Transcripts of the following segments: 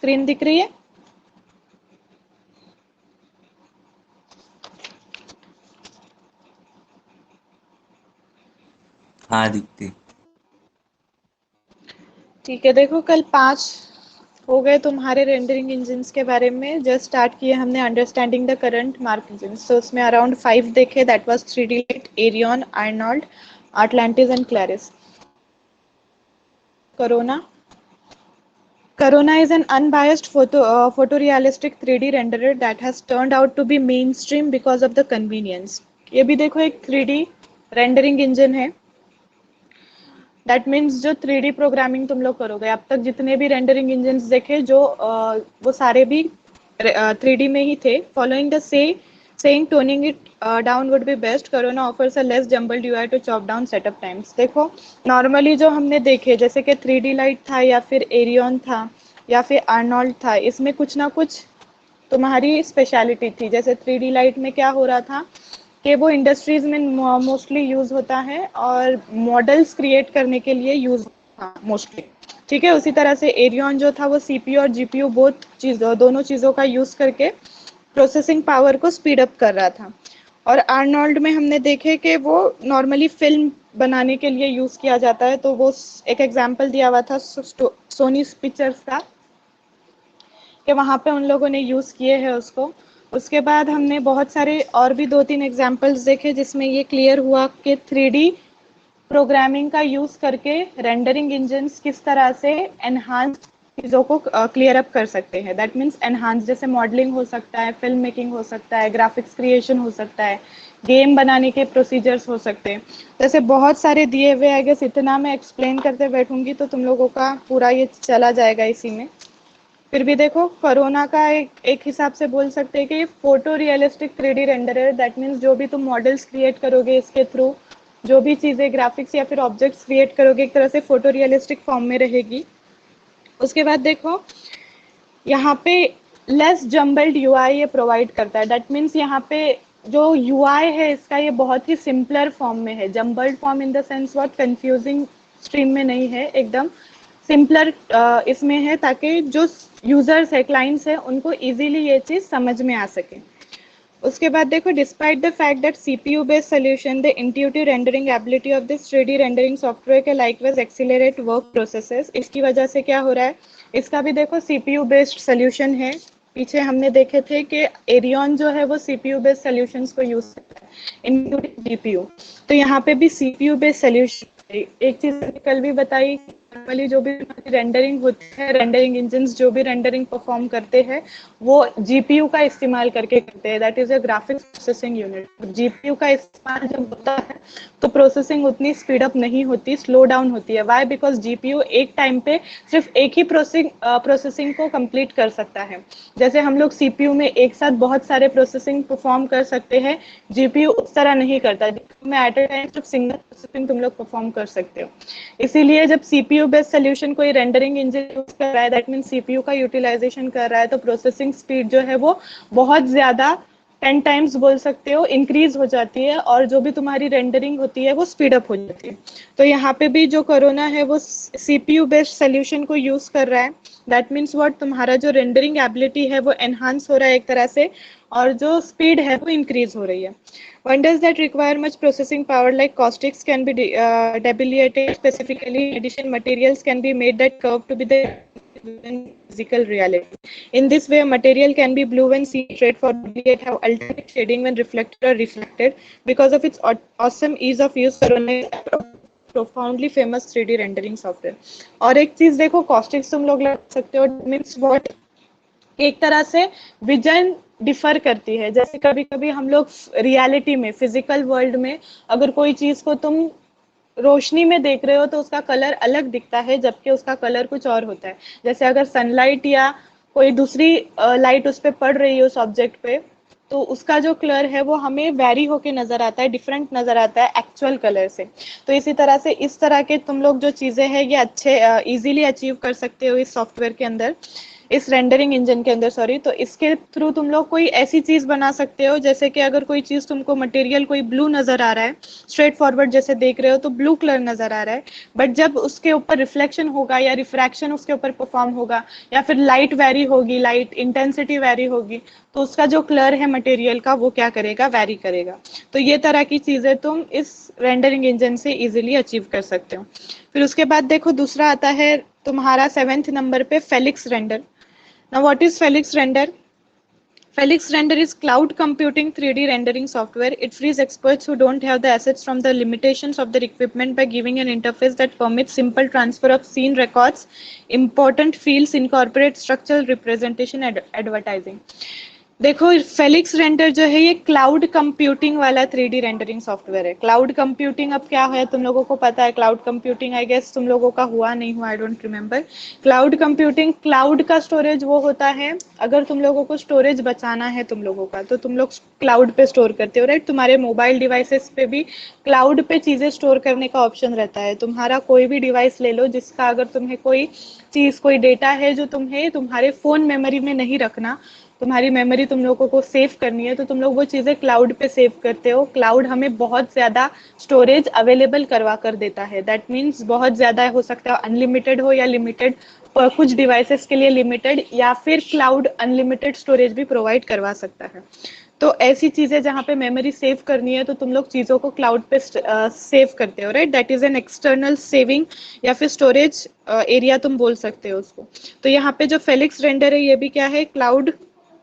Screen दिख रही है? हाँ दिखती। ठीक है, देखो कल 5 हो गए तुम्हारे रेंडरिंग इंजन्स के बारे में। जस्ट स्टार्ट किए हमने understanding the current mark engines, तो उसमें अराउंड 5 देखे, that was 3D light, Arion, Arnold, Atlantis and Clarisse. Corona. Corona is an unbiased photorealistic 3D renderer that has turned out to be mainstream because of the convenience. ये भी देखो एक 3D rendering engine है। That means जो 3D programming तुम लोग करोगे, अब तक जितने भी रेंडरिंग इंजन्स देखे जो वो सारे भी 3D में ही थे। Following the saying toning it down would be best, Corona offers a less jumbled UI to chop down setup times। देखो नॉर्मली जो हमने देखे जैसे कि 3D लाइट था या फिर एरियन था या फिर आर्नोल्ड था, इसमें कुछ ना कुछ तुम्हारी स्पेशलिटी थी। जैसे 3D लाइट में क्या हो रहा था कि वो इंडस्ट्रीज में मोस्टली यूज होता है और मॉडल्स क्रिएट करने के लिए यूज होता मोस्टली। ठीक है, उसी तरह से एरियन जो था वो सीपीयू और जीपीयू दोनों चीज़ों का यूज करके प्रोसेसिंग पावर को स्पीड अप कर रहा था। और आर्नोल्ड में हमने देखे कि वो नॉर्मली फिल्म बनाने के लिए यूज किया जाता है, तो वो एक एग्जांपल दिया हुआ था सोनी पिक्चर्स का कि वहाँ पे उन लोगों ने यूज़ किए हैं उसको। उसके बाद हमने बहुत सारे और भी 2-3 एग्जांपल्स देखे जिसमें ये क्लियर हुआ कि 3D प्रोग्रामिंग का यूज़ करके रेंडरिंग इंजन्स किस तरह से एनहांस चीज़ों को क्लियर अप कर सकते हैं। दैट मीन्स एनहांस जैसे मॉडलिंग हो सकता है, फिल्म मेकिंग हो सकता है, ग्राफिक्स क्रिएशन हो सकता है, गेम बनाने के प्रोसीजर्स हो सकते हैं। जैसे बहुत सारे दिए हुए, आई गेस इतना मैं एक्सप्लेन करते बैठूंगी तो तुम लोगों का पूरा ये चला जाएगा इसी में। फिर भी देखो कोरोना का एक हिसाब से बोल सकते हैं कि photo realistic 3D renderer, that means जो भी तुम मॉडल्स क्रिएट करोगे इसके थ्रू, जो भी चीज़ें ग्राफिक्स या फिर ऑब्जेक्ट्स क्रिएट करोगे एक तरह से फोटो रियलिस्टिक फॉर्म में रहेगी। उसके बाद देखो यहाँ पे लेस जम्बल्ड यूआई ये प्रोवाइड करता है। दैट मीन्स यहाँ पे जो यूआई है इसका ये बहुत ही सिंपलर फॉर्म में है। Jumbled form in the sense बहुत कंफ्यूजिंग स्ट्रीम में नहीं है, एकदम सिंपलर इसमें है ताकि जो यूजर्स है, क्लाइंट्स है, उनको इजीली ये चीज़ समझ में आ सके। उसके बाद देखो despite the fact that CPU based solution the intuitive rendering ability of this 3D rendering software के लाइकवाइज एक्सीलरेट वर्क प्रोसेसेस। इसकी वजह से क्या हो रहा है, इसका भी देखो सीपीयू बेस्ड सोल्यूशन है। पीछे हमने देखे थे कि एरियन जो है वो सीपीयू बेस्ड सॉल्यूशंस को यूज करता है इंक्लूडिंग जीपीयू, तो यहाँ पे भी सीपीयू बेस्ड सोल्यूशन। एक चीज कल भी बताई, नॉर्मली जो भी रेंडरिंग होती है, रेंडरिंग इंजन्स जो भी रेंडरिंग परफॉर्म करते हैं वो जीपीयू का इस्तेमाल करके करते हैं, that is a graphics processing unit. GPU का इस्तेमाल जब होता है तो प्रोसेसिंग उतनी स्पीड अप नहीं होती, स्लो डाउन होती है। वाई? बिकॉज जीपीयू एक टाइम पे सिर्फ एक ही प्रोसेसिंग को कंप्लीट कर सकता है। जैसे हम लोग सीपीयू में एक साथ बहुत सारे प्रोसेसिंग परफॉर्म कर सकते हैं, जीपीयू उस तरह नहीं करता। जीपीयू में एट अ टाइम सिर्फ सिंगल प्रोसेसिंग तुम लोग परफॉर्म कर सकते हो। इसीलिए जब सीपीयू बेस्ड सोल्यूशन कोई रेंडरिंग इंजन यूज कर रहा है, दैट मीन सीपीयू का यूटिलाइजेशन कर रहा है, तो प्रोसेसिंग स्पीड जो है वो बहुत ज्यादा 10 टाइम्स बोल सकते हो इंक्रीज हो जाती है, और जो भी तुम्हारी रेंडरिंग होती है वो स्पीड अप हो जाती है। तो यहाँ पे भी जो कोरोना है वो सीपीयू बेस्ड सोल्यूशन को यूज कर रहा है। दैट मीन्स व्हाट, तुम्हारा जो रेंडरिंग एबिलिटी है वो एनहांस हो रहा है एक तरह से, और जो स्पीड है वो इंक्रीज हो रही है। Wonders that require much processing power like caustics can be debilitated. Specifically, in addition, materials can be made that curve to be the physical reality. In this way, a material can be blue when seen straightforwardly and have alternate shading when reflected or refracted. Because of its awesome ease of use, Corona is profoundly famous 3D rendering software. और एक चीज देखो, कॉस्टिक्स तुम लोग लगा सकते हो, means what, एक तरह से विजन डिफर करती है। जैसे कभी कभी हम लोग रियलिटी में, फिजिकल वर्ल्ड में अगर कोई चीज को तुम रोशनी में देख रहे हो तो उसका कलर अलग दिखता है, जबकि उसका कलर कुछ और होता है। जैसे अगर सनलाइट या कोई दूसरी लाइट उस पर पड़ रही है उस ऑब्जेक्ट पे, तो उसका जो कलर है वो हमें वेरी होके नजर आता है, डिफरेंट नजर आता है एक्चुअल कलर से। तो इसी तरह से इस तरह के तुम लोग जो चीजें हैं ये अच्छे इजीली अचीव कर सकते हो इस सॉफ्टवेयर के अंदर। इस रेंडरिंग इंजन के अंदर, सॉरी, तो इसके थ्रू तुम लोग कोई ऐसी चीज बना सकते हो, जैसे कि अगर कोई चीज तुमको मटेरियल कोई ब्लू नजर आ रहा है, स्ट्रेट फॉरवर्ड जैसे देख रहे हो तो ब्लू कलर नजर आ रहा है, बट जब उसके ऊपर रिफ्लेक्शन होगा या रिफ्रैक्शन उसके ऊपर परफॉर्म होगा, या फिर लाइट वेरी होगी, लाइट इंटेंसिटी वेरी होगी, तो उसका जो कलर है मटेरियल का वो क्या करेगा, वेरी करेगा। तो ये तरह की चीजें तुम इस रेंडरिंग इंजन से इजीली अचीव कर सकते हो। फिर उसके बाद देखो दूसरा आता है तुम्हारा 7th नंबर पे Felix render. Now, what is Felix Render? Felix Render is cloud computing 3D rendering software. It frees experts who don't have the assets from the limitations of their equipment by giving an interface that permits simple transfer of scene records, important fields, incorporate structural representation, advertising. देखो Felix render जो है ये cloud computing वाला 3D rendering software है। Cloud computing अब क्या है तुम लोगों को पता है, क्लाउड कंप्यूटिंग आई गेस तुम लोगों का हुआ नहीं हुआ, I don't remember. Cloud computing, cloud का स्टोरेज वो होता है, अगर तुम लोगों को स्टोरेज बचाना है तुम लोगों का तो तुम लोग क्लाउड पे स्टोर करते हो, राइट। तुम्हारे मोबाइल डिवाइसेस पे भी क्लाउड पे चीजें स्टोर करने का ऑप्शन रहता है। तुम्हारा कोई भी डिवाइस ले लो जिसका अगर तुम्हें कोई चीज, कोई डेटा है जो तुम्हें तुम्हारे फोन मेमोरी में नहीं रखना, तुम्हारी मेमोरी तुम लोगों को सेव करनी है, तो तुम लोग वो चीजें क्लाउड पे सेव करते हो। क्लाउड हमें बहुत ज्यादा स्टोरेज अवेलेबल करवा कर देता है। दैट मीन्स बहुत ज्यादा हो सकता है, अनलिमिटेड हो या लिमिटेड, कुछ डिवाइसेस के लिए लिमिटेड, या फिर क्लाउड अनलिमिटेड स्टोरेज भी प्रोवाइड करवा सकता है। तो ऐसी चीजें जहाँ पे मेमोरी सेव करनी है तो तुम लोग चीजों को क्लाउड पे सेव करते हो, right. That is an external saving या फिर स्टोरेज एरिया तुम बोल सकते हो उसको। तो यहाँ पे जो फेलिक्स रेंडर है ये भी क्या है, क्लाउड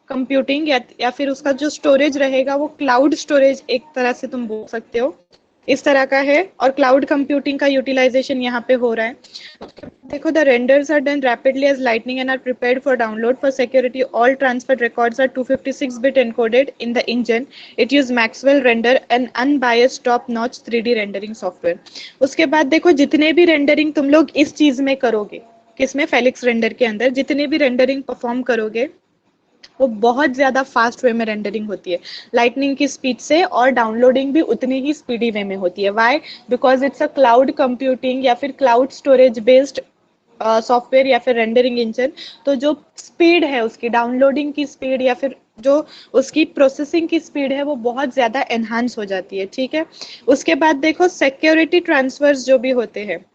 कंप्यूटिंग या फिर उसका जो स्टोरेज रहेगा वो क्लाउड स्टोरेज एक तरह से तुम बोल सकते हो, इस तरह का है। और क्लाउड कंप्यूटिंग का यूटिलाइजेशन यहाँ पे हो रहा है। देखो the renders are done rapidly as lightning and are prepared for download for security all transferred records are 256 bit encoded in the engine. It use Maxwell render an unbiased top notch 3D rendering software. उसके बाद देखो जितने भी rendering तुम लोग इस चीज में करोगे, किसमें, फेलिक्स रेंडर के अंदर जितने भी रेंडरिंग परफॉर्म करोगे वो बहुत ज्यादा फास्ट वे में रेंडरिंग होती है, लाइटनिंग की स्पीड से, और डाउनलोडिंग भी उतनी ही स्पीडी वे में होती है। Why? Because it's a cloud computing या फिर क्लाउड स्टोरेज बेस्ड सॉफ्टवेयर या फिर रेंडरिंग इंजन। तो जो स्पीड है उसकी, डाउनलोडिंग की स्पीड या फिर जो उसकी प्रोसेसिंग की स्पीड है वो बहुत ज्यादा एनहांस हो जाती है, ठीक है। उसके बाद देखो सिक्योरिटी ट्रांसफर्स जो भी होते हैं,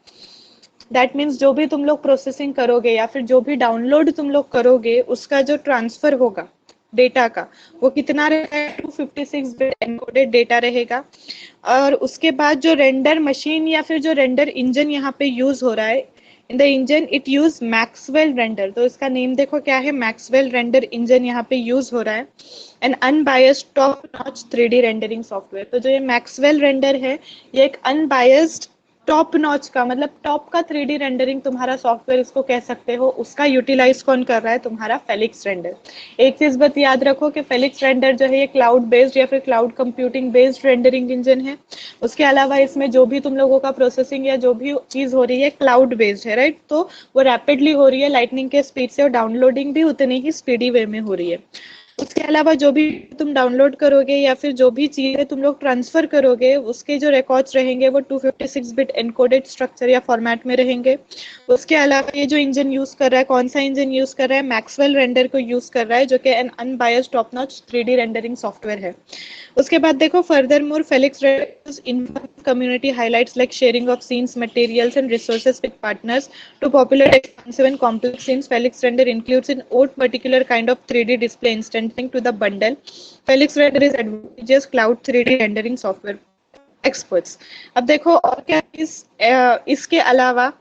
दैट मीन्स जो भी तुम लोग प्रोसेसिंग करोगे या फिर जो भी डाउनलोड तुम लोग करोगे उसका जो ट्रांसफर होगा डेटा का, वो कितना रहेगा, 256 बिट एनकोडेड डेटा रहेगा। और उसके बाद जो रेंडर मशीन या फिर जो रेंडर इंजन यहाँ पे यूज हो रहा है, इन the engine it use Maxwell render. तो इसका नेम देखो क्या है, मैक्सवेल रेंडर इंजन यहाँ पे यूज हो रहा है। N unbiased top notch 3D rendering software. तो जो ये मैक्सवेल रेंडर है ये एक अनबायस्ड टॉप नॉच का, मतलब टॉप का 3D रेंडरिंग तुम्हारा सॉफ्टवेयर इसको कह सकते हो। उसका यूटिलाइज कौन कर रहा है, तुम्हारा फेलिक्स रेंडर। एक चीज बस याद रखो कि फेलिक्स रेंडर जो है ये क्लाउड बेस्ड या फिर cloud computing based rendering engine है। उसके अलावा इसमें जो भी तुम लोगों का प्रोसेसिंग या जो भी चीज हो रही है क्लाउड बेस्ड है, राइट। तो वो रैपिडली हो रही है लाइटनिंग के स्पीड से, और डाउनलोडिंग भी उतनी ही स्पीडी वे में हो रही है। उसके अलावा जो भी तुम डाउनलोड करोगे या फिर जो भी चीजें तुम लोग ट्रांसफर करोगे उसके जो रिकॉर्ड्स रहेंगे वो 256 बिट एनकोडेड स्ट्रक्चर या फॉर्मेट में रहेंगे। उसके अलावा ये जो इंजन यूज कर रहा है, कौन सा इंजन यूज कर रहा है, मैक्सवेल रेंडर को यूज कर रहा है, जो कि an unbiased top notch 3D rendering software है। उसके बाद देखो further more Felix in community highlights like sharing of scenes, materials and resources with partners to popular expensive and complex scenes. Felix Render includes an odd particular kind of 3D display instancing to the bundle. Felix Render is advantageous cloud 3D rendering software experts. अब देखो और क्या इसके अलावा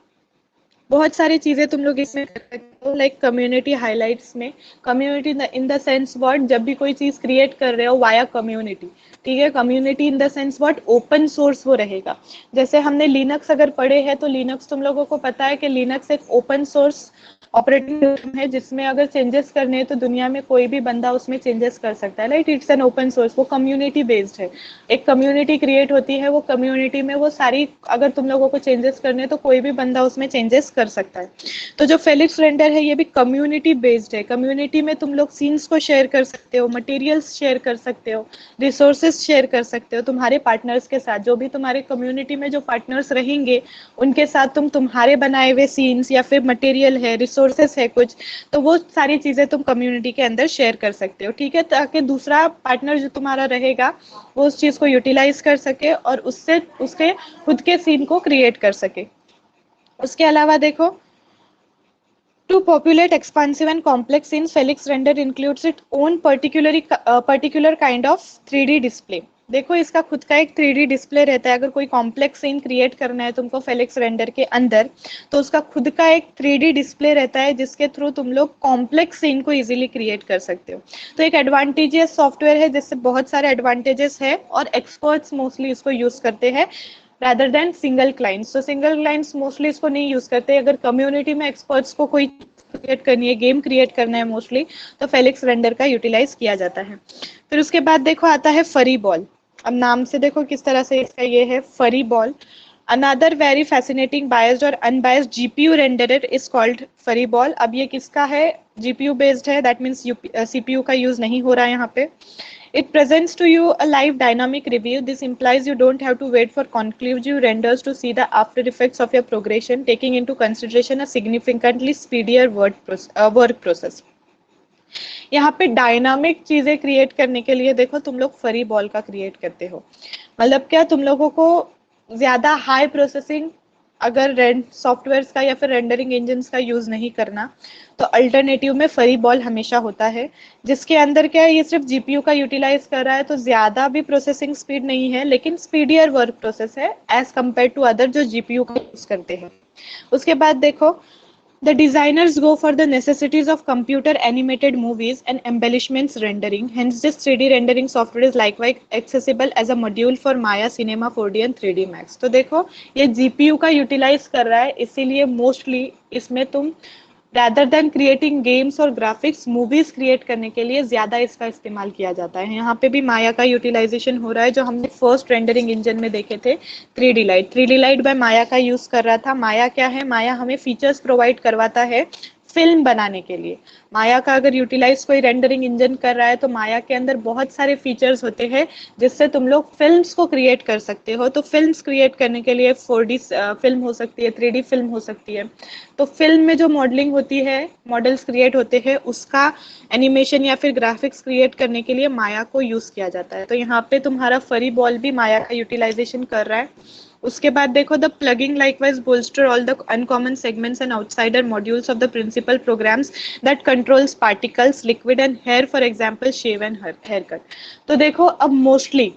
बहुत सारी चीजें तुम लोग इसमें कर सकते हो, लाइक कम्युनिटी हाइलाइट्स में। Community in the sense what, जब भी कोई चीज क्रिएट कर रहे हो वाया कम्युनिटी, ठीक है। Community in the sense what, open source वो रहेगा। जैसे हमने लिनक्स अगर पढ़े हैं तो लिनक्स तुम लोगों को पता है कि लिनक्स एक ओपन सोर्स ऑपरेटिंग सिस्टम है जिसमें अगर चेंजेस करने हैं तो दुनिया में कोई भी बंदा उसमें चेंजेस कर सकता है, right. It's an open source, वो कम्युनिटी बेस्ड है। एक कम्युनिटी क्रिएट होती है, वो कम्युनिटी में वो सारी अगर तुम लोगों को चेंजेस करने हैं तो कोई भी बंदा उसमें चेंजेस कर सकता है। तो जो फेलिक्स रेंडर सॉफ्टवेयर है ये भी कम्युनिटी बेस्ड है। कम्युनिटी में तुम लोग सीन्स को शेयर कर सकते हो, मटेरियल्स शेयर कर सकते हो, रिसोर्सेज शेयर कर सकते हो तुम्हारे पार्टनर्स के साथ। जो भी तुम्हारे कम्युनिटी में जो पार्टनर्स रहेंगे उनके साथ तुम तुम्हारे बनाए हुए सीन्स या फिर मटेरियल है, रिसोर्सेस है कुछ, तो वो सारी चीजें तुम कम्युनिटी के अंदर शेयर कर सकते हो, ठीक है, ताकि दूसरा पार्टनर जो तुम्हारा रहेगा वो उस चीज को यूटिलाइज कर सके और उससे उसके खुद के सीन को क्रिएट कर सके। उसके अलावा देखो, to populate expansive and complex scenes, Felix render includes it own particular kind of 3D display. देखो इसका खुद का एक 3D डिस्प्ले रहता है। अगर कोई कॉम्प्लेक्स सीन क्रिएट करना है तुमको फेलिक्स रेंडर के अंदर, तो उसका खुद का एक 3D डिस्प्ले रहता है जिसके थ्रू तुम लोग कॉम्प्लेक्स सीन को इजीली क्रिएट कर सकते हो। तो एक एडवांटेजियस सॉफ्टवेयर है जिससे बहुत सारे एडवांटेजेस है और एक्सपर्ट्स मोस्टली इसको यूज करते हैं rather than सिंगल क्लाइंट्स। तो सिंगल क्लाइंट्स मोस्टली इसको नहीं यूज करते। अगर कम्युनिटी में एक्सपर्ट्स को कोई क्रिएट करनी है, गेम क्रिएट करना है मोस्टली, तो फेलिक्स रेंडर का यूटिलाइज किया जाता है। फिर उसके बाद देखो आता है फरी बॉल। अब नाम से देखो किस तरह से इसका ये है, Furryball. Another very fascinating biased और unbiased GPU renderer is called Furryball. अब ये किसका है, जीपीयू बेस्ड है, दैट मीन्स सीपीयू का यूज नहीं हो रहा है यहाँ पे। It presents to you a live dynamic review. This implies you don't have to wait for conclusive renders to see the after effects of your progression, taking into consideration a significantly speedier work process. यहाँ पे dynamic चीजें create करने के लिए देखो तुम लोग फरी बॉल का क्रिएट करते हो। मतलब क्या, तुम लोगों को ज्यादा हाई प्रोसेसिंग अगर सॉफ्टवेयर का या फिर रेंडरिंग इंजन का यूज नहीं करना, तो अल्टरनेटिव में फरी बॉल हमेशा होता है, जिसके अंदर क्या है, ये सिर्फ जीपीयू का यूटिलाइज कर रहा है, तो ज्यादा भी प्रोसेसिंग स्पीड नहीं है, लेकिन स्पीडियर वर्क प्रोसेस है एज कम्पेयर टू अदर जो जीपीयू का यूज करते हैं। उसके बाद देखो, the designers go for the necessities of computer animated movies and embellishments rendering. Hence, this 3D rendering software is likewise accessible as a module for Maya Cinema 4D and 3D Max. तो देखो ये GPU का utilise कर रहा है, इसीलिए mostly इसमें तुम rather than creating गेम्स और ग्राफिक्स, मूवीज क्रिएट करने के लिए ज्यादा इसका इस्तेमाल किया जाता है। यहाँ पे भी माया का यूटिलाइजेशन हो रहा है, जो हमने फर्स्ट रेंडरिंग इंजन में देखे थे 3D light. 3D light by माया का यूज कर रहा था। माया क्या है, माया हमें फीचर्स प्रोवाइड करवाता है फिल्म बनाने के लिए। माया का अगर यूटिलाइज कोई रेंडरिंग इंजन कर रहा है, तो माया के अंदर बहुत सारे फीचर्स होते हैं जिससे तुम लोग फिल्म्स को क्रिएट कर सकते हो। तो फिल्म्स क्रिएट करने के लिए 4D फिल्म हो सकती है, 3D फिल्म हो सकती है। तो फिल्म में जो मॉडलिंग होती है, मॉडल्स क्रिएट होते हैं, उसका एनिमेशन या फिर ग्राफिक्स क्रिएट करने के लिए माया को यूज किया जाता है। तो यहाँ पे तुम्हारा फरी बॉल भी माया का यूटिलाइजेशन कर रहा है। उसके बाद देखो, the plugging likewise bolster all the uncommon segments and outsider modules of the principal programs that controls particles, liquid and hair, for example shave and haircut। तो देखो अब मोस्टली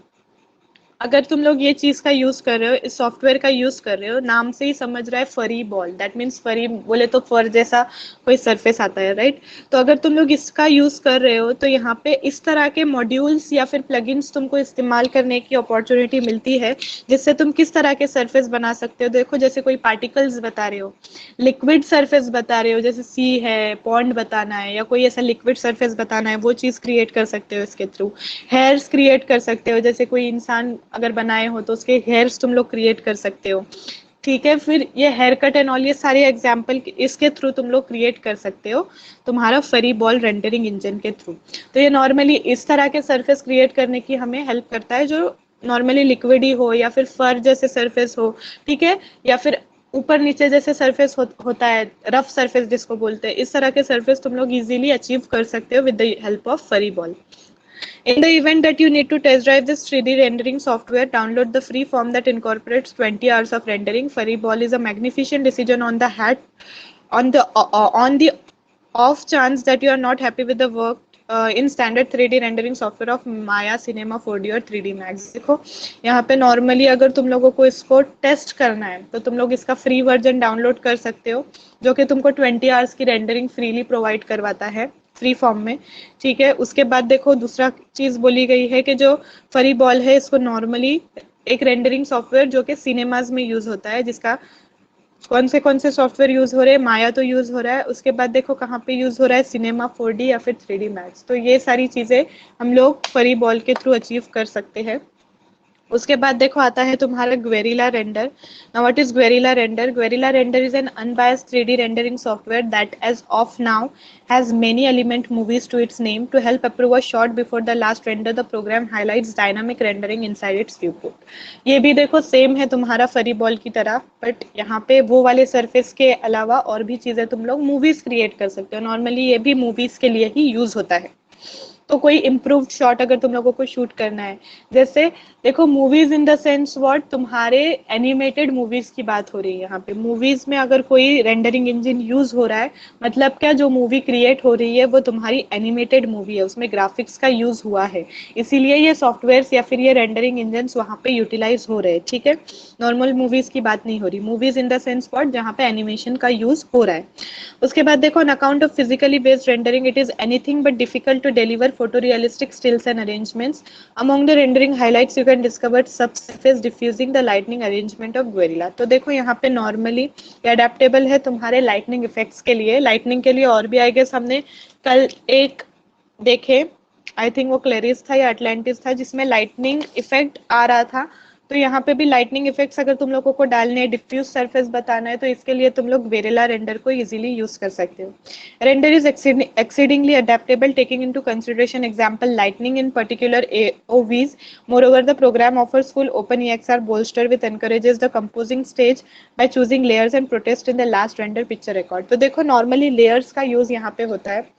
अगर तुम लोग ये चीज का यूज कर रहे हो, इस सॉफ्टवेयर का यूज कर रहे हो, नाम से ही समझ रहा है फरी बॉल, दैट मीन्स फरी बोले तो फर जैसा कोई सरफेस आता है, राइट। तो अगर तुम लोग इसका यूज कर रहे हो, तो यहाँ पे इस तरह के मॉड्यूल्स या फिर प्लगइन्स तुमको इस्तेमाल करने की अपॉर्चुनिटी मिलती है, जिससे तुम किस तरह के सरफेस बना सकते हो। देखो जैसे कोई पार्टिकल्स बता रहे हो, लिक्विड सरफेस बता रहे हो, जैसे सी है, पॉन्ड बताना है, या कोई ऐसा लिक्विड सरफेस बताना है, वो चीज क्रिएट कर सकते हो इसके थ्रू। हेयर्स क्रिएट कर सकते हो, जैसे कोई इंसान अगर बनाए हो तो उसके हेयर्स तुम लोग क्रिएट कर सकते हो, ठीक है। फिर ये हेयर कट एंड ऑल, ये सारे एग्जाम्पल इसके थ्रू तुम लोग क्रिएट कर सकते हो तुम्हारा फरी बॉल रेंडरिंग इंजन के थ्रू। तो ये नॉर्मली इस तरह के सरफेस क्रिएट करने की हमें हेल्प करता है, जो नॉर्मली लिक्विड ही हो या फिर फर जैसे सरफेस हो, ठीक है, या फिर ऊपर नीचे जैसे सरफेस होता है, रफ सरफेस जिसको बोलते हैं, इस तरह के सरफेस तुम लोग इजीली अचीव कर सकते हो विद द हेल्प ऑफ फरी ball. In the event that you need to test drive this 3D rendering software, download the free form that incorporates 20 hours of rendering. Furry Ball is a magnificent decision on the off chance that you are not happy with the work in standard 3D rendering software of Maya Cinema 4D और 3D Max। देखो यहाँ पे normally अगर तुम लोगों को इसको test करना है, तो तुम लोग इसका फ्री वर्जन डाउनलोड कर सकते हो, जो कि तुमको 20 आवर्स की रेंडरिंग फ्रीली प्रोवाइड करवाता है फ्री फॉर्म में, ठीक है। उसके बाद देखो दूसरा चीज बोली गई है कि जो फरी बॉल है, इसको नॉर्मली एक रेंडरिंग सॉफ्टवेयर जो कि सिनेमाज में यूज होता है, जिसका कौन से सॉफ्टवेयर यूज हो रहे हैं, माया तो यूज हो रहा है। उसके बाद देखो कहाँ पे यूज हो रहा है, सिनेमा 4D या फिर 3D मैक्स। तो ये सारी चीजें हम लोग फरी बॉल के थ्रू अचीव कर सकते हैं। उसके बाद देखो आता है तुम्हारा Guerrilla Render. Now what is Guerrilla Render? Guerrilla Render is an unbiased 3D rendering software that as of now has many element movies to its name. To help approve a shot before the last render, the program highlights dynamic rendering inside its viewport. ये भी देखो same है तुम्हारा फरी ball की तरह, but यहाँ पे वो वाले सरफेस के अलावा और भी चीजें तुम लोग मूवीज क्रिएट कर सकते हो. नॉर्मली ये भी मूवीज के लिए ही यूज होता है. तो कोई इम्प्रूव्ड शॉट अगर तुम लोगों को शूट करना है, जैसे देखो movies in the sense what, तुम्हारे एनिमेटेड मूवीज की बात हो रही है यहाँ पे. मूवीज में अगर कोई रेंडरिंग इंजन यूज हो रहा है, मतलब क्या, जो मूवी क्रिएट हो रही है वो तुम्हारी एनिमेटेड मूवी है, उसमें ग्राफिक्स का यूज हुआ है, इसीलिए ये सॉफ्टवेयर या फिर ये रेंडरिंग इंजन वहां पे यूटिलाइज हो रहे हैं. ठीक है, नॉर्मल मूवीज की बात नहीं हो रही. Movies in the sense what, जहाँ पे एनिमेशन का यूज हो रहा है. उसके बाद देखो on account of physically based rendering, it is anything but difficult to deliver photorealistic stills and arrangements. Among the rendering highlights you can discover subsurface diffusing, the lightning arrangement of Guerrilla. तो देखो यहाँ पे normally adaptable है तुम्हारे lightning effects के लिए. Lightning के लिए और भी आई गेस हमने कल एक देखे, आई थिंक वो क्लेरिस था या अटलांटिस था, जिसमें लाइटनिंग इफेक्ट आ रहा था. तो यहाँ पे भी लाइटनिंग इफेक्ट्स अगर तुम लोगों को डालने हैं, डिफ्यूज सरफेस बताना है, तो इसके लिए तुम लोग वेरेला रेंडर को इजीली यूज कर सकते हो. Render is exceedingly adaptable taking into consideration example lightning in particular AOVs. Moreover, the program offers full open EXR bolster with encourages the composing stage by choosing layers and protest in the last render picture record. तो देखो normally layers का use यहाँ पे होता है.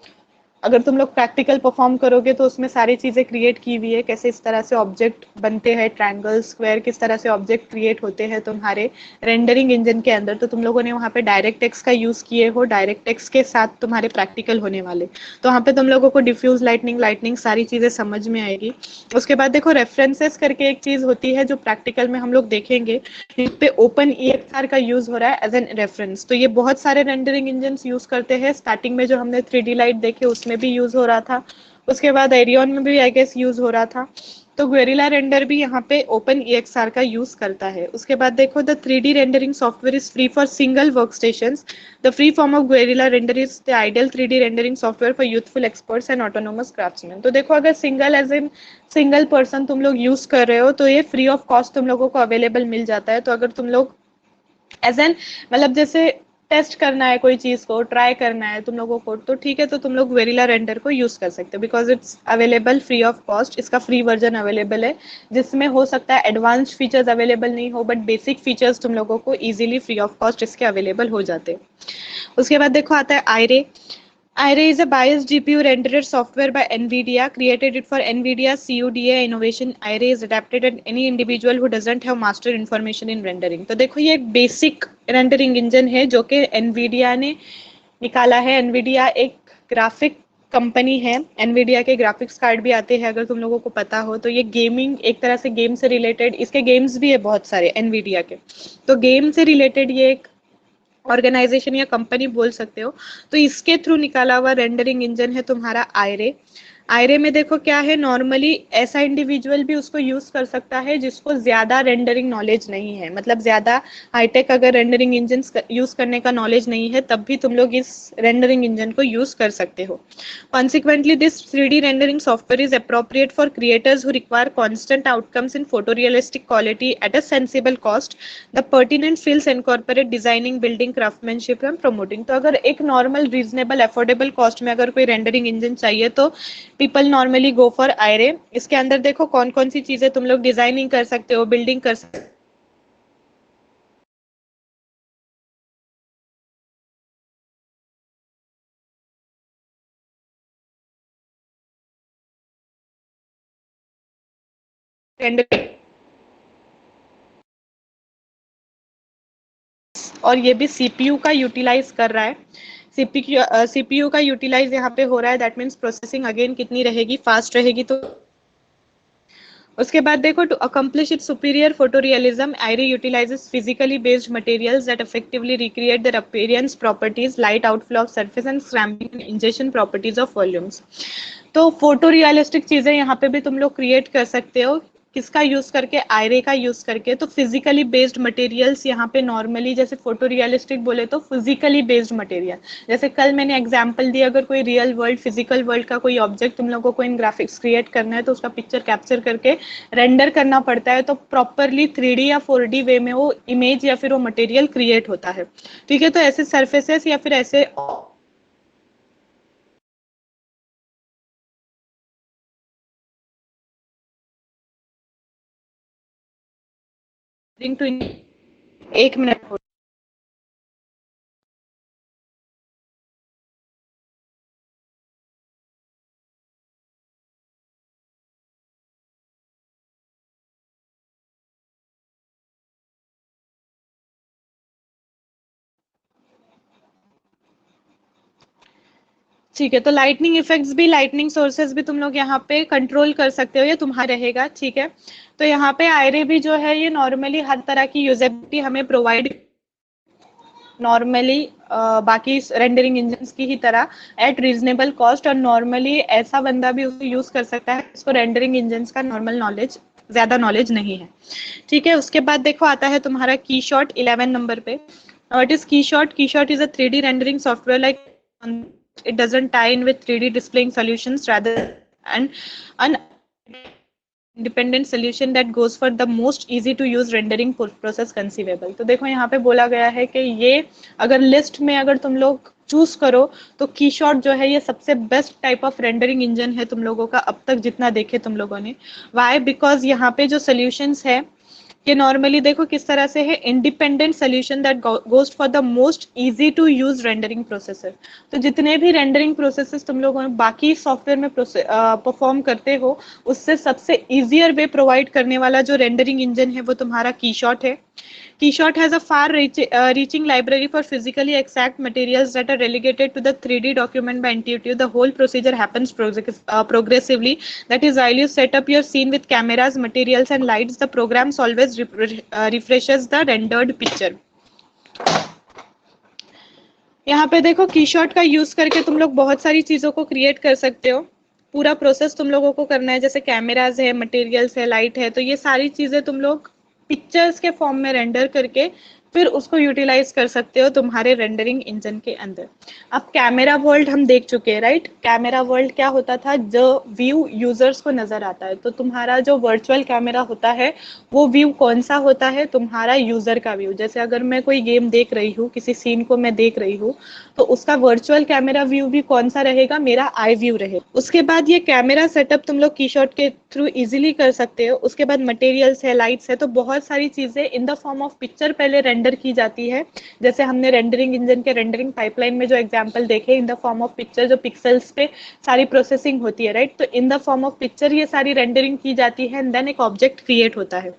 अगर तुम लोग प्रैक्टिकल परफॉर्म करोगे तो उसमें सारी चीजें क्रिएट की हुई है, कैसे इस तरह से ऑब्जेक्ट बनते हैं, ट्रायंगल स्क्वायर, किस तरह से ऑब्जेक्ट क्रिएट होते हैं तुम्हारे रेंडरिंग इंजन के अंदर. तो तुम लोगों ने वहाँ पे डायरेक्ट टेक्स्ट का यूज किए हो, डायरेक्ट टेक्स्ट के साथ तुम्हारे प्रैक्टिकल होने वाले. तो वहाँ पे तुम लोगों को डिफ्यूज लाइटनिंग लाइटनिंग सारी चीजें समझ में आएगी. उसके बाद देखो रेफरेंसेस करके एक चीज होती है जो प्रैक्टिकल में हम लोग देखेंगे. इस पे ओपन EXR का यूज हो रहा है एज एन रेफरेंस. तो ये बहुत सारे रेंडरिंग इंजन यूज करते हैं. स्टार्टिंग में जो हमने 3D लाइट देखे उसमें भी यूज हो रहा था, उसके बाद एरियन में भी आई गेस यूज हो रहा था. तो Guerrilla रेंडर भी यहाँ पे ओपन EXR का यूज करता है. उसके बाद देखो the 3D rendering software is free for single workstations. The free form of Guerrilla render is the ideal 3D rendering software for youthful experts and autonomous craftsman. तो देखो अगर single as in single person तुम लोग use कर रहे हो तो ये फ्री ऑफ कॉस्ट तुम लोगों को अवेलेबल मिल जाता है. तो अगर तुम लोग एज एन मतलब जैसे टेस्ट करना है कोई चीज को, ट्राई करना है तुम लोगों को, तो ठीक है, तो तुम लोग वेरिला रेंडर को यूज कर सकते हो because it's available free of cost. इसका फ्री वर्जन अवेलेबल है जिसमें हो सकता है एडवांस्ड फीचर्स अवेलेबल नहीं हो, बट बेसिक फीचर्स तुम लोगों को इजीली फ्री ऑफ कॉस्ट इसके अवेलेबल हो जाते हैं. उसके बाद देखो आता है Ayre. Ire is a biased GPU rendered software by NVIDIA, created it for NVIDIA CUDA innovation. Ire is adapted at any individual who doesn't have master information in rendering. तो देखो ये एक बेसिक रेंडरिंग इंजन है जो कि NVIDIA ने निकाला है. NVIDIA एक ग्राफिक कंपनी है. NVIDIA के ग्राफिक्स कार्ड भी आते हैं अगर तुम लोगों को पता हो. तो ये गेमिंग एक तरह से गेम से रिलेटेड, इसके गेम्स भी है बहुत सारे NVIDIA के. तो गेम से रिलेटेड ये एक ऑर्गेनाइजेशन या कंपनी बोल सकते हो. तो इसके थ्रू निकाला हुआ रेंडरिंग इंजन है तुम्हारा आयरे. आयरे में देखो क्या है, नॉर्मली ऐसा इंडिविजुअल भी उसको यूज कर सकता है जिसको ज्यादा रेंडरिंग नॉलेज नहीं है, मतलब ज्यादा हाईटेक अगर रेंडरिंग इंजन यूज करने का नॉलेज नहीं है तब भी तुम लोग इस रेंडरिंग इंजन को यूज कर सकते हो. Consequently this 3D rendering software is appropriate for creators who require constant outcomes in photorealistic quality at a sensible cost. The pertinent fields incorporate designing, building, craftsmanship and promoting. तो अगर एक normal reasonable affordable cost में अगर कोई rendering engine चाहिए तो people normally go for Ayre. इसके अंदर देखो कौन कौन सी चीजें तुम लोग डिजाइनिंग कर सकते हो, बिल्डिंग कर सकते हो. और ये भी सीपीयू का यूटिलाइज कर रहा है. सीपीयू का यूटिलाइज यहाँ पे हो रहा है. दैट मीन्स प्रोसेसिंग अगेन कितनी रहेगी, फास्ट रहेगी. तो उसके बाद देखो to accomplish it superior photorealism, Iray utilizes physically based materials that effectively recreate their appearance, properties, light outflow of surface and scrambling injection properties of volumes. तो photo realistic चीजें यहाँ पे भी तुम लोग क्रिएट कर सकते हो. किसका यूज करके, आयरे का यूज करके। तो फिजिकली बेस्ड मटेरियल्स यहाँ पे नॉर्मली, जैसे फोटो रियलिस्टिक बोले तो फिजिकली बेस्ड मटेरियल, जैसे कल मैंने एग्जांपल दिया, अगर कोई रियल वर्ल्ड फिजिकल वर्ल्ड का कोई ऑब्जेक्ट तुम लोगों को इन ग्राफिक्स क्रिएट करना है तो उसका पिक्चर कैप्चर करके रेंडर करना पड़ता है, तो प्रॉपरली 3D या 4D वे में वो इमेज या फिर वो मटेरियल क्रिएट होता है। ठीक है, तो ऐसे सर्फेसेस या फिर ऐसे टू, एक मिनट। ठीक है, तो लाइटनिंग इफेक्ट्स भी, लाइटनिंग सोर्सेज भी तुम लोग यहाँ पे कंट्रोल कर सकते हो, ये तुम्हारा रहेगा। ठीक है, तो यहाँ पे आयरे भी जो है ये नॉर्मली हर तरह की यूजेबिलिटी हमें प्रोवाइड नॉर्मली बाकी रेंडरिंग इंजन की ही तरह एट रीजनेबल कॉस्ट, और नॉर्मली ऐसा बंदा भी उसे यूज कर सकता है इसको रेंडरिंग इंजन का नॉर्मल नॉलेज, ज्यादा नॉलेज नहीं है। ठीक है, उसके बाद देखो आता है तुम्हारा की शॉट 11 नंबर पे। व्हाट इज की शॉट? की shot is a 3D rendering software like it doesn't tie in with 3D displaying solutions, rather an independent solution that goes for the most easy to use rendering process conceivable। तो देखो यहाँ पे बोला गया है कि ये अगर लिस्ट में अगर तुम लोग चूज करो तो कीशॉट जो है ये सबसे best type of rendering engine है तुम लोगों का अब तक जितना देखे तुम लोगों ने। वाई? बिकॉज यहाँ पे जो सोल्यूशंस है ये नॉर्मली देखो किस तरह से है, independent solution that goes for the most easy to use rendering processor. तो जितने भी रेंडरिंग प्रोसेसेस तुम लोगों बाकी सॉफ्टवेयर में परफॉर्म करते हो उससे सबसे इजियर वे प्रोवाइड करने वाला जो रेंडरिंग इंजन है वो तुम्हारा कीशॉट है। Keyshot has a far-reaching library for physically exact materials that are relegated to the 3D document by intuitive. The whole procedure happens progressively. That is, while you set up your scene with cameras, materials, and lights, the program always refreshes the rendered picture. यहाँ पे देखो कीशॉट का use करके तुम लोग बहुत सारी चीजों को क्रिएट कर सकते हो। पूरा प्रोसेस तुम लोगों को करना है, जैसे कैमराज है, मटेरियल्स है, लाइट है, तो ये सारी चीजें तुम लोग पिक्चर्स के फॉर्म में रेंडर करके फिर उसको यूटिलाइज कर सकते हो तुम्हारे रेंडरिंग इंजन के अंदर। अब कैमरा वर्ल्ड हम देख चुके हैं, राइट? कैमरा वर्ल्ड क्या होता था, जो व्यू यूजर्स को नजर आता है, तो तुम्हारा जो वर्चुअल कैमरा होता है वो व्यू कौन सा होता है, तुम्हारा यूजर का व्यू। जैसे अगर मैं कोई गेम देख रही हूँ, किसी सीन को मैं देख रही हूँ, तो उसका वर्चुअल कैमरा व्यू भी कौन सा रहेगा, मेरा आई व्यू रहेगा। उसके बाद ये कैमरा सेटअप तुम लोग कीशॉट के थ्रू इजीली कर सकते हो। उसके बाद मटेरियल्स है, लाइट्स है, तो बहुत सारी चीजें in the form of picture पहले रेंडर की जाती है। जैसे हमने रेंडरिंग इंजन के रेंडरिंग पाइपलाइन में जो एग्जांपल देखे, in the form of picture, जो पिक्सेल्स पे सारी प्रोसेसिंग होती है, राइट? तो in the form of picture ये सारी रेंडरिंग की जाती है एंड देन एक ऑब्जेक्ट क्रिएट होता है।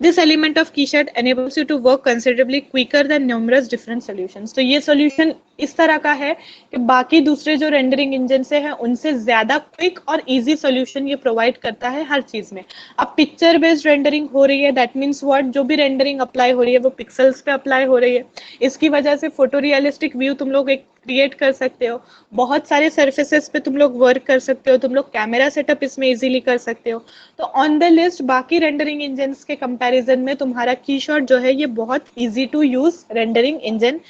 This element of Keyshot enables you to work considerably quicker than numerous different solutions. तो ये solution इस तरह का है कि बाकी दूसरे जो रेंडरिंग इंजन से है उनसे ज्यादा क्विक और इजी सॉल्यूशन ये प्रोवाइड करता है हर चीज में। अब पिक्चर बेस्ड रेंडरिंग हो रही है, दैट मीन्स व्हाट, जो भी रेंडरिंग अप्लाई हो रही है वो पिक्सल्स पे अप्लाई हो रही है। इसकी वजह से फोटो रियलिस्टिक व्यू तुम लोग एक क्रिएट कर सकते हो, बहुत सारे सर्फेसेस पे तुम लोग वर्क कर सकते हो, तुम लोग कैमरा सेटअप इसमें इजीली कर सकते हो। तो ऑन द लिस्ट बाकी रेंडरिंग इंजन के कंपैरिजन में तुम्हारा कीशॉट जो है ये बहुत easy to use rendering engine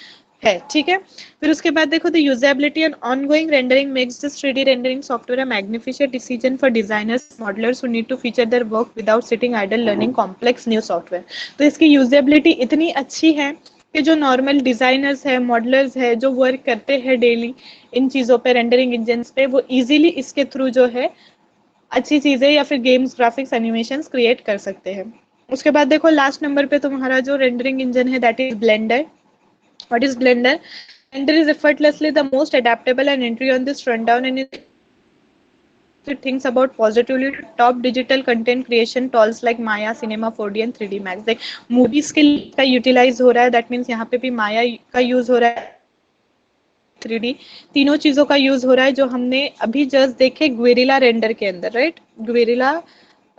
है। ठीक है, फिर उसके बाद देखो, the usability and ongoing rendering makes this 3D rendering software a magnificent decision for designers modelers who need to feature their work without sitting idle learning complex new software. तो इसकी usability इतनी अच्छी है कि जो नॉर्मल डिजाइनर्स है, modellers है, जो वर्क करते हैं डेली इन चीजों पे, रेंडरिंग इंजन पे, वो इजीली इसके थ्रू जो है अच्छी चीजें या फिर गेम्स, ग्राफिक्स, एनिमेशंस क्रिएट कर सकते हैं। उसके बाद देखो लास्ट नंबर पे तुम्हारा जो रेंडरिंग इंजन है that is blender. What is Blender? Blender is effortlessly the most adaptable and entry on this rundown, and it thinks about positively top digital content creation tools like Maya, Cinema 4D and 3D Max. देख movies के का utilise हो रहा है, that means यहाँ पे भी माया का यूज हो रहा है, 3D, तीनों चीजों का यूज हो रहा है जो हमने अभी जस्ट देखे ग्वेरिला रेंडर के अंदर, राइट? ग्वेरिला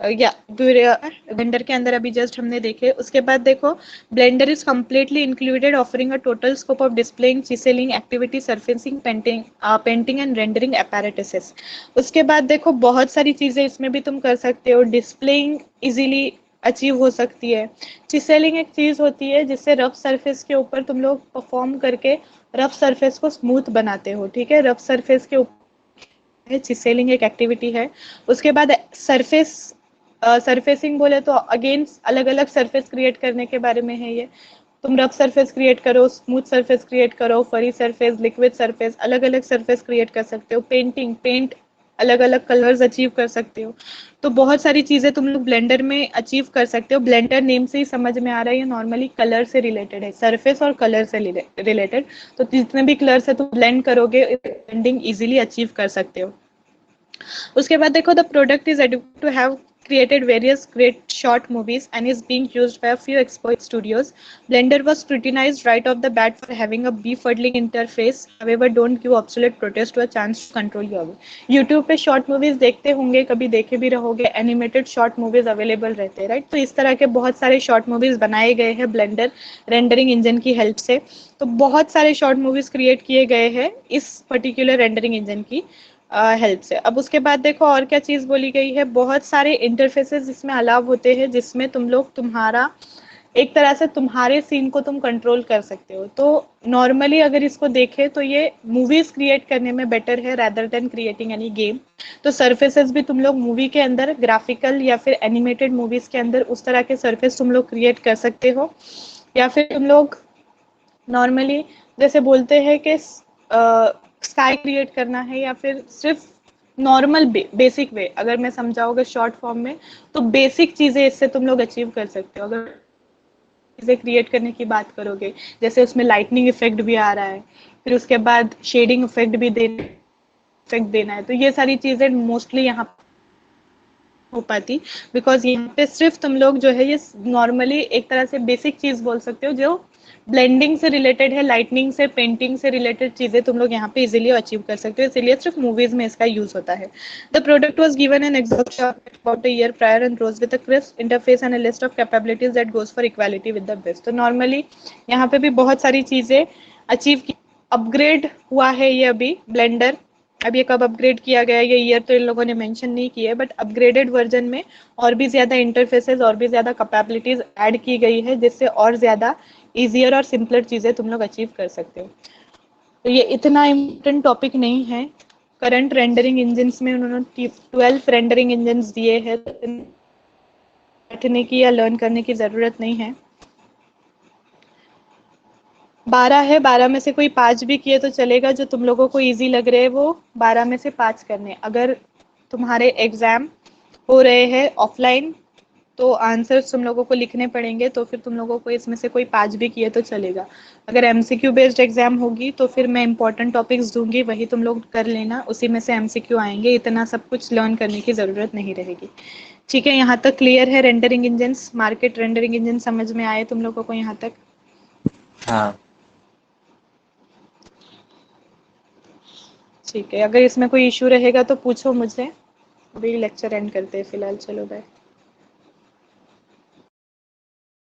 या ब्लेंडर के अंदर अभी जस्ट हमने देखे। उसके बाद देखो Blender is completely included offering a total scope of displaying chiseling activity surfacing painting and rendering apparatus। उसके बाद देखो बहुत सारी चीजें इसमें भी तुम कर सकते हो। डिस्प्लेइंग इजीली अचीव हो सकती है। चिसेलिंग एक चीज होती है जिससे रफ सरफेस के ऊपर तुम लोग परफॉर्म करके रफ सरफेस को स्मूथ बनाते हो, ठीक है। रफ सरफेस के ऊपर चिसेलिंग एक एक्टिविटी है। उसके बाद सरफेस सरफेसिंग बोले तो अगेन अलग अलग सरफेस क्रिएट करने के बारे में है ये। तुम रफ सरफेस क्रिएट करो, स्मूथ सरफेस क्रिएट करो, फरी सरफेस, लिक्विड सरफेस, अलग अलग सरफेस क्रिएट कर सकते हो। पेंट अलग अलग कलर्स अचीव कर सकते हो। तो बहुत सारी चीजें तुम लोग ब्लेंडर में अचीव कर सकते हो। ब्लेंडर नेम से ही समझ में आ रहा है ये नॉर्मली कलर से रिलेटेड है, सरफेस और कलर से रिलेटेड। तो जितने भी कलर्स है तुम ब्लेंड करोगे, ब्लेंडिंग इजीली अचीव कर सकते हो। उसके बाद देखो the product is addict to have created various great short movies and is being used by a few exploit studios. Blender was scrutinized right off the bat for having a befuddling interface. However, don't give obsolete protest to a chance to control your YouTube पे short movies देखते होंगे, कभी देखे भी रहोगे, animated short movies available रहते हैं, right. तो इस तरह के बहुत सारे शॉर्ट मूवीज बनाए गए हैं ब्लेंडर रेंडरिंग इंजन की हेल्प से। तो बहुत सारे शॉर्ट मूवीज क्रिएट किए गए हैं इस पर्टिकुलर रेंडरिंग इंजन की हेल्प से। अब उसके बाद देखो और क्या चीज बोली गई है। बहुत सारे इंटरफेसेस इसमें अलाव होते हैं जिसमें तुम लोग तुम्हारा एक तरह से तुम्हारे सीन को तुम कंट्रोल कर सकते हो। तो नॉर्मली अगर इसको देखें तो ये मूवीज क्रिएट करने में बेटर है rather than creating any game. तो सरफेसेस भी तुम लोग मूवी के अंदर ग्राफिकल या फिर एनिमेटेड मूवीज के अंदर उस तरह के सरफेस तुम लोग क्रिएट कर सकते हो। या फिर तुम लोग नॉर्मली जैसे बोलते हैं कि स्काई क्रिएट करना है या फिर सिर्फ नॉर्मल बेसिक वे, अगर मैं समझाऊंगा शॉर्ट फॉर्म में, तो बेसिक चीजें इससे तुम लोग अचीव कर सकते हो। अगर चीजें क्रिएट करने की बात करोगे, जैसे उसमें लाइटनिंग इफेक्ट भी आ रहा है, फिर उसके बाद शेडिंग इफेक्ट देना है, तो ये सारी चीजें मोस्टली यहाँ हो पाती। बिकॉज यहाँ पे सिर्फ तुम लोग जो है ये नॉर्मली एक तरह से बेसिक चीज बोल सकते हो जो ब्लेंडिंग से रिलेटेड है, लाइटनिंग से, पेंटिंग से रिलेटेड चीजें तुम लोग यहाँ पे इजीली अचीव कर सकते हो, इसीलिए सिर्फ मूवीज में इसका यूज होता है। The product was given an exhaust about a year prior and rose with a crisp interface and a list of capabilities that goes for equality with the best. तो नॉर्मली यहाँ पे भी बहुत सारी चीजें अचीव की, अपग्रेड हुआ है ये अभी ब्लेंडर। अब ये कब अपग्रेड किया गया ये ईयर तो इन लोगों ने मेंशन नहीं की है, बट अपग्रेडेड वर्जन में और भी ज्यादा इंटरफेसेस और भी ज्यादा कैपेबिलिटीज ऐड की गई है जिससे और ज्यादा इजियर और सिंपलर चीजें तुम लोग अचीव कर सकते हो। तो ये इतना इम्पोर्टेंट टॉपिक नहीं है। करंट रेंडरिंग इंजन्स में उन्होंने 12 रेंडरिंग इंजन्स दिए हैं, बैठने की या लर्न करने की जरूरत नहीं है। 12 है, 12 में से कोई 5 भी किए तो चलेगा। जो तुम लोगों को इजी लग रहे हैं वो 12 में से 5 करने। अगर तुम्हारे एग्जाम हो रहे हैं ऑफलाइन तो आंसर्स तुम लोगों को लिखने पड़ेंगे, तो फिर तुम लोगों को इसमें से कोई 5 भी किए तो चलेगा। अगर एमसीक्यू बेस्ड एग्जाम होगी तो फिर मैं इंपॉर्टेंट टॉपिक्स दूंगी, वही तुम लोग कर लेना, उसी में से एमसीक्यू आएंगे। इतना सब कुछ लर्न करने की जरूरत नहीं रहेगी। ठीक है, यहाँ तक क्लियर है। Rendering engine, market rendering engine समझ में आए तुम लोगों को यहाँ तक? हाँ। ठीक है, अगर इसमें कोई इशू रहेगा तो पूछो मुझसे। अभी लेक्चर एंड करते हैं फिलहाल, चलो बाय।